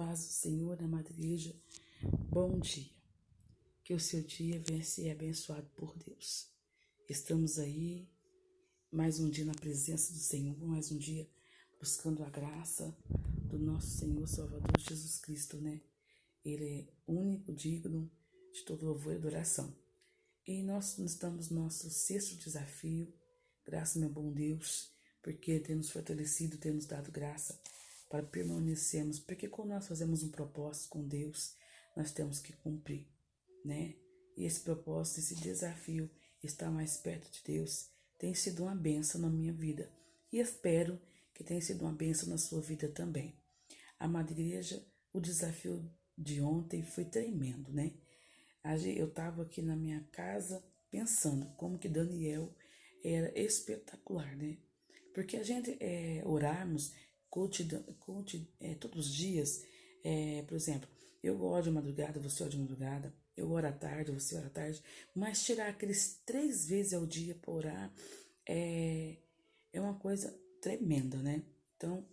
paz do Senhor, amada igreja, bom dia. Que o seu dia venha ser abençoado por Deus. Estamos aí, mais um dia na presença do Senhor, mais um dia buscando a graça do nosso Senhor Salvador Jesus Cristo, né? Ele é único, digno de todo louvor e adoração. E nós estamos no nosso sexto desafio, graças meu bom Deus, porque tem nos fortalecido, tem nos dado graça para permanecermos, porque quando nós fazemos um propósito com Deus, nós temos que cumprir, né? E esse propósito, esse desafio, estar mais perto de Deus, tem sido uma bênção na minha vida. E espero que tenha sido uma bênção na sua vida também. Amada igreja, o desafio de ontem foi tremendo, né? Eu estava aqui na minha casa pensando como que Daniel era espetacular, né? Porque a gente orarmos todos os dias, por exemplo, eu oro de madrugada, você ora de madrugada, eu oro à tarde, você ora à tarde, mas tirar aqueles 3 vezes ao dia para orar é uma coisa tremenda, né? Então,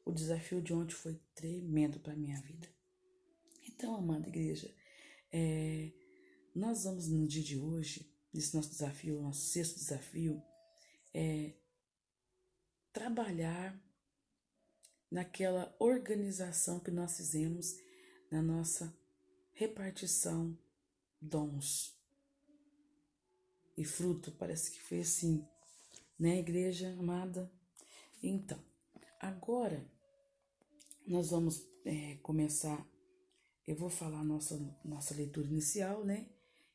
o desafio de ontem foi tremendo para a minha vida. Então, amada igreja, nós vamos no dia de hoje, nesse nosso desafio, nosso sexto desafio, trabalhar naquela organização que nós fizemos na nossa repartição dons e fruto. Parece que foi assim, né, igreja amada? Então, agora nós vamos começar. Eu vou falar nossa leitura inicial, né?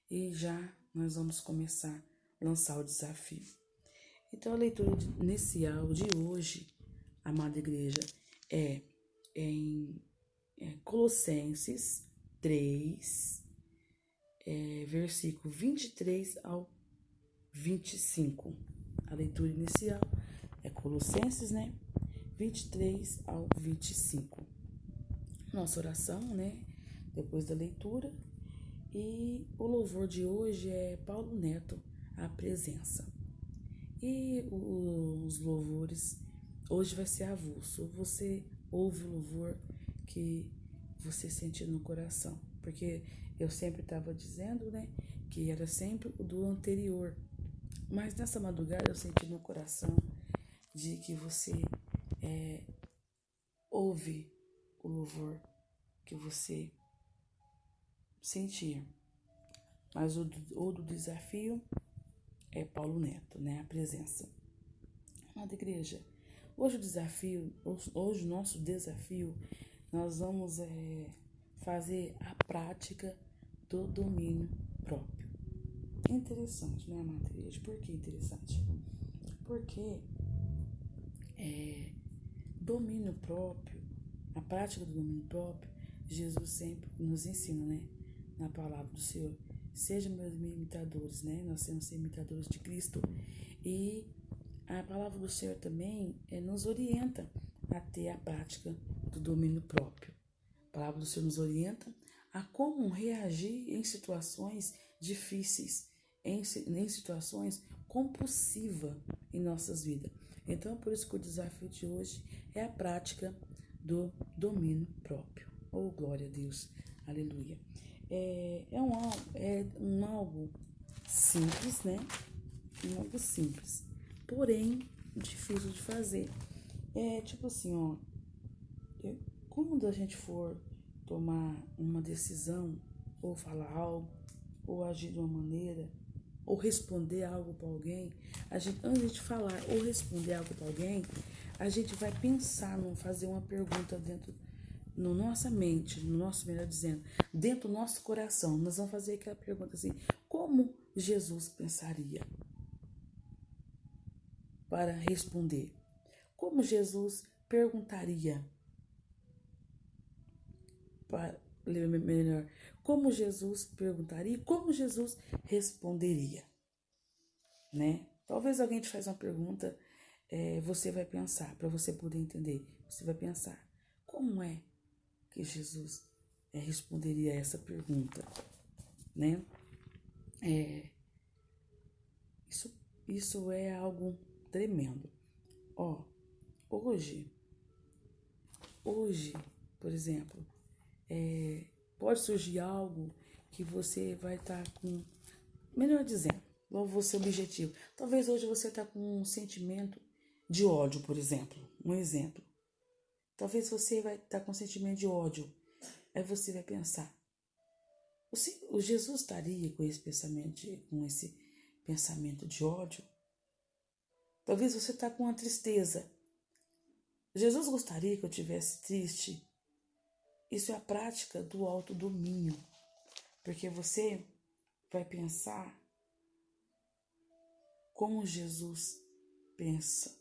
E já nós vamos começar a lançar o desafio. Então, a leitura inicial de hoje, amada igreja, é em Colossenses 3, versículo 23 ao 25. A leitura inicial é Colossenses, né? 23 ao 25. Nossa oração, né? Depois da leitura. E o louvor de hoje é Paulo Neto, a presença. E os louvores, hoje vai ser avulso. Você ouve o louvor que você sentiu no coração. Porque eu sempre estava dizendo, né, que era sempre o do anterior. Mas nessa madrugada eu senti no coração de que você ouve o louvor que você sentir. Mas o do desafio é Paulo Neto, né? A presença. Amada igreja, hoje o nosso desafio, nós vamos fazer a prática do domínio próprio. Interessante, né, amada igreja? Por que interessante? Porque domínio próprio, a prática do domínio próprio, Jesus sempre nos ensina, né? Na palavra do Senhor. Sejam meus imitadores, né? Nós temos que ser imitadores de Cristo. E a palavra do Senhor também nos orienta a ter a prática do domínio próprio. A palavra do Senhor nos orienta a como reagir em situações difíceis, em situações compulsivas em nossas vidas. Então, por isso que o desafio de hoje é a prática do domínio próprio. Oh, glória a Deus. Aleluia. É algo simples, né? Algo simples, porém difícil de fazer. Tipo assim, ó, quando a gente for tomar uma decisão, ou falar algo, ou agir de uma maneira, ou responder algo para alguém, antes de falar ou responder algo para alguém, a gente vai pensar, não fazer uma pergunta dentro na nossa mente, no nosso, melhor dizendo, dentro do nosso coração. Nós vamos fazer aquela pergunta assim: como Jesus pensaria para responder? Como Jesus perguntaria? Como Jesus perguntaria? Como Jesus responderia? Né? Talvez alguém te faz uma pergunta, você vai pensar, para você poder entender, você vai pensar: como é que Jesus responderia a essa pergunta, né? Isso é algo tremendo. Ó, hoje, por exemplo, pode surgir algo que você vai estar com, melhor dizendo, qual vai ser o objetivo. Talvez hoje você está com um sentimento de ódio, por exemplo, um exemplo. Talvez você vai estar com um sentimento de ódio. Aí você vai pensar, o Jesus estaria com esse pensamento de ódio? Talvez você está com uma tristeza. Jesus gostaria que eu tivesse triste? Isso é a prática do autodomínio, porque você vai pensar como Jesus pensa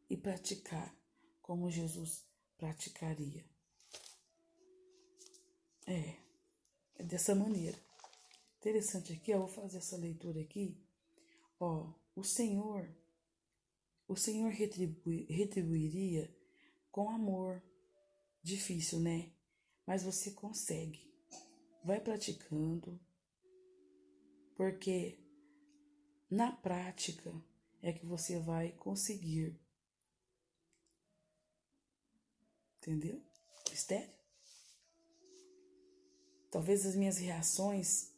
e praticar como Jesus praticaria. É dessa maneira. Interessante aqui, eu vou fazer essa leitura aqui. O Senhor retribuiria com amor. Difícil, né? Mas você consegue. Vai praticando, porque na prática é que você vai conseguir. Entendeu? Mistério? Talvez as minhas reações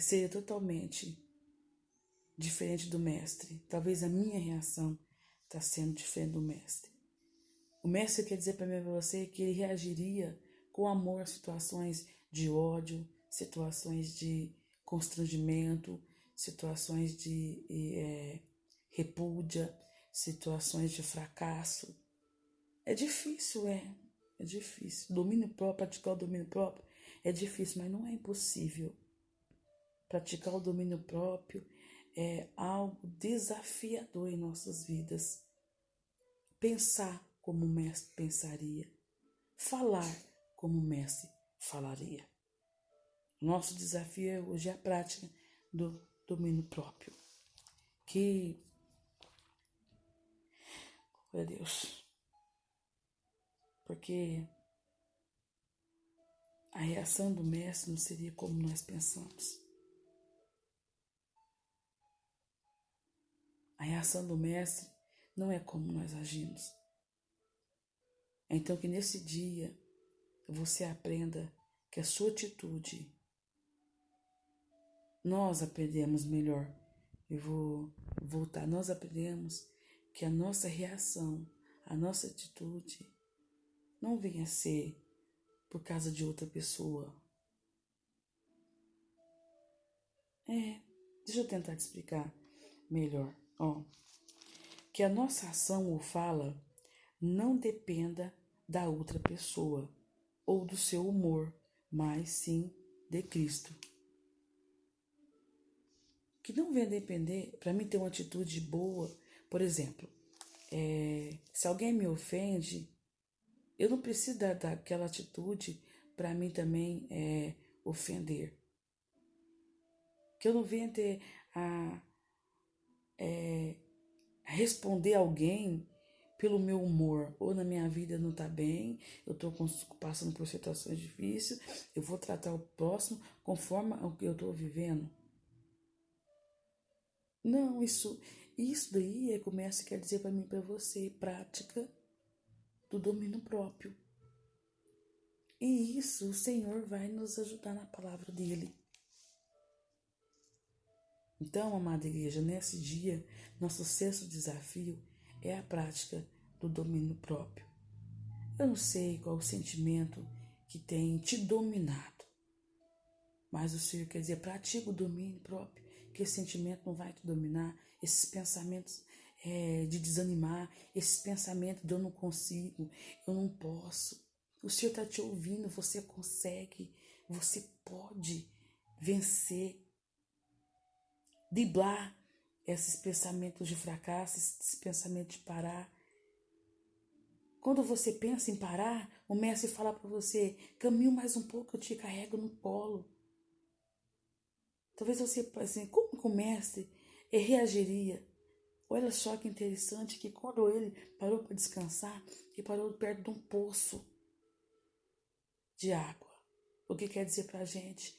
sejam totalmente diferente do mestre. Talvez a minha reação está sendo diferente do mestre. O mestre quer dizer para mim e para você que ele reagiria com amor a situações de ódio, situações de constrangimento, situações de repúdia, situações de fracasso. É difícil, é difícil. Domínio próprio, praticar o domínio próprio é difícil, mas não é impossível. Praticar o domínio próprio é algo desafiador em nossas vidas. Pensar como o mestre pensaria. Falar como o mestre falaria. Nosso desafio hoje é a prática do domínio próprio. Que, meu Deus, porque a reação do mestre não seria como nós pensamos. A reação do mestre não é como nós agimos. Então que nesse dia você aprenda que a sua atitude, nós aprendemos melhor. Eu vou voltar, nós aprendemos que a nossa reação, a nossa atitude não venha a ser por causa de outra pessoa. Deixa eu tentar te explicar melhor. Que a nossa ação ou fala não dependa da outra pessoa ou do seu humor, mas sim de Cristo. Que não venha depender, para mim ter uma atitude boa, por exemplo, se alguém me ofende, eu não preciso daquela atitude para mim também ofender. Que eu não venha ter a responder alguém pelo meu humor, ou na minha vida não tá bem, eu tô passando por situações difíceis, eu vou tratar o próximo conforme o que eu tô vivendo. Não, isso daí é como essa quer dizer para mim e para você, prática do domínio próprio. E isso o Senhor vai nos ajudar na palavra dele. Então, amada igreja, nesse dia, nosso sexto desafio é a prática do domínio próprio. Eu não sei qual o sentimento que tem te dominado, mas o Senhor quer dizer, pratica o domínio próprio, que esse sentimento não vai te dominar, esses pensamentos de desanimar, esses pensamentos de eu não consigo, eu não posso. O Senhor está te ouvindo, você consegue, você pode vencer, driblar esses pensamentos de fracasso, esses pensamentos de parar. Quando você pensa em parar, o mestre fala para você, caminho mais um pouco, eu te carrego no colo. Talvez você pense assim, como que o mestre reagiria? Olha só que interessante que quando ele parou para descansar, ele parou perto de um poço de água. O que quer dizer para a gente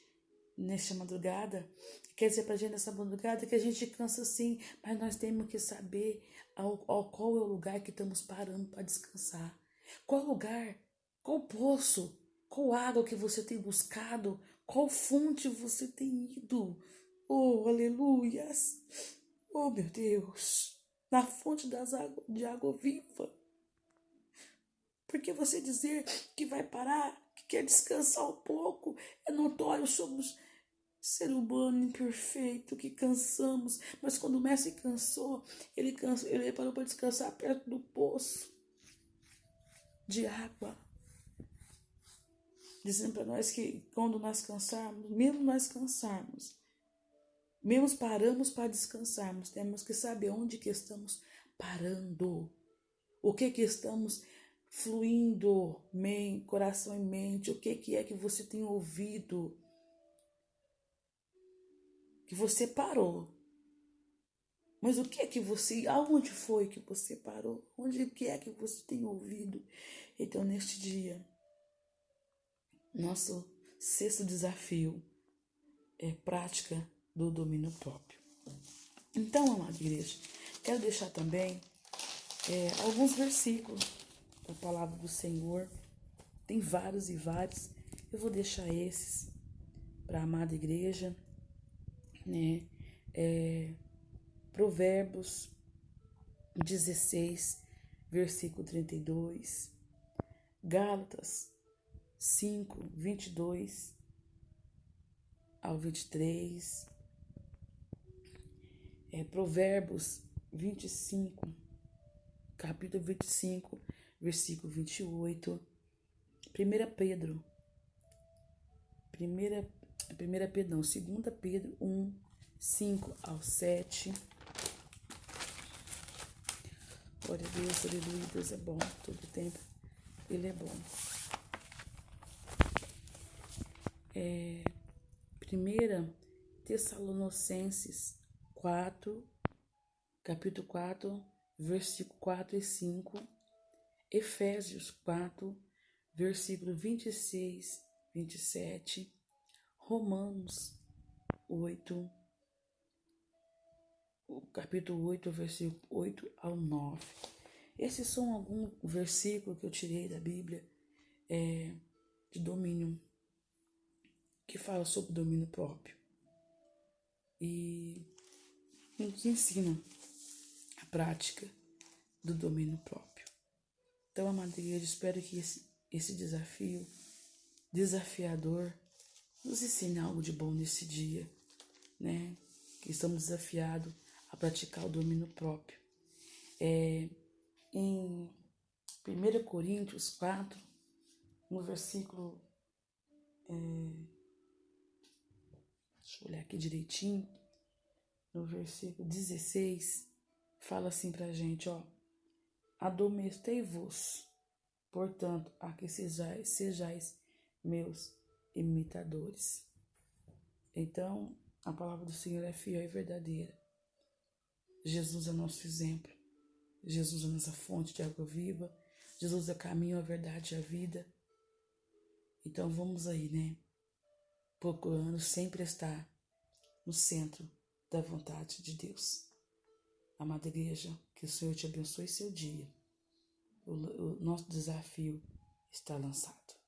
nesta madrugada? Quer dizer para a gente nessa madrugada que a gente cansa sim, mas nós temos que saber qual é o lugar que estamos parando para descansar. Qual lugar? Qual poço Qual água que você tem buscado? Qual fonte você tem ido? Oh, aleluias! Oh, meu Deus! Na fonte de água viva. Porque você dizer que vai parar, que quer descansar um pouco, é notório, somos ser humano imperfeito, que cansamos. Mas quando o mestre cansou, ele parou para descansar perto do poço de água. Dizendo para nós que quando nós cansarmos, mesmo nós cansarmos, mesmo paramos para descansarmos, temos que saber onde que estamos parando. O que estamos fluindo, coração e mente, o que é que você tem ouvido, que você parou. Mas o que é que você, aonde foi que você parou? Onde que é que você tem ouvido? Então, neste dia, nosso sexto desafio é prática do domínio próprio. Então, amada igreja, quero deixar também alguns versículos da palavra do Senhor. Tem vários e vários. Eu vou deixar esses para a amada igreja, né? Provérbios 16, versículo 32. Gálatas 5, 22 ao 23. Provérbios 25, capítulo 25, versículo 28. 2 Pedro 1 5 ao 7. Glória a Deus, aleluia, Deus é bom, todo tempo Ele é bom. 1 Tessalonicenses 4, capítulo 4, versículo 4 e 5. Efésios 4, versículo 26, 27. Romanos 8, capítulo 8, versículo 8 ao 9. Esses são alguns versículos que eu tirei da Bíblia de domínio, que fala sobre domínio próprio e nos ensina a prática do domínio próprio. Então, amada igreja, espero que esse desafio desafiador nos ensine algo de bom nesse dia, né? Que estamos desafiados a praticar o domínio próprio. Em 1 Coríntios 4, no versículo... deixa eu olhar aqui direitinho. No versículo 16, fala assim pra gente, ó. Admoestei-vos, portanto, a que sejais meus imitadores. Então, a palavra do Senhor é fiel e verdadeira. Jesus é nosso exemplo. Jesus é nossa fonte de água viva. Jesus é o caminho, a verdade e a vida. Então, vamos aí, né? Procurando sempre estar no centro da vontade de Deus. Amada igreja, que o Senhor te abençoe seu dia. O nosso desafio está lançado.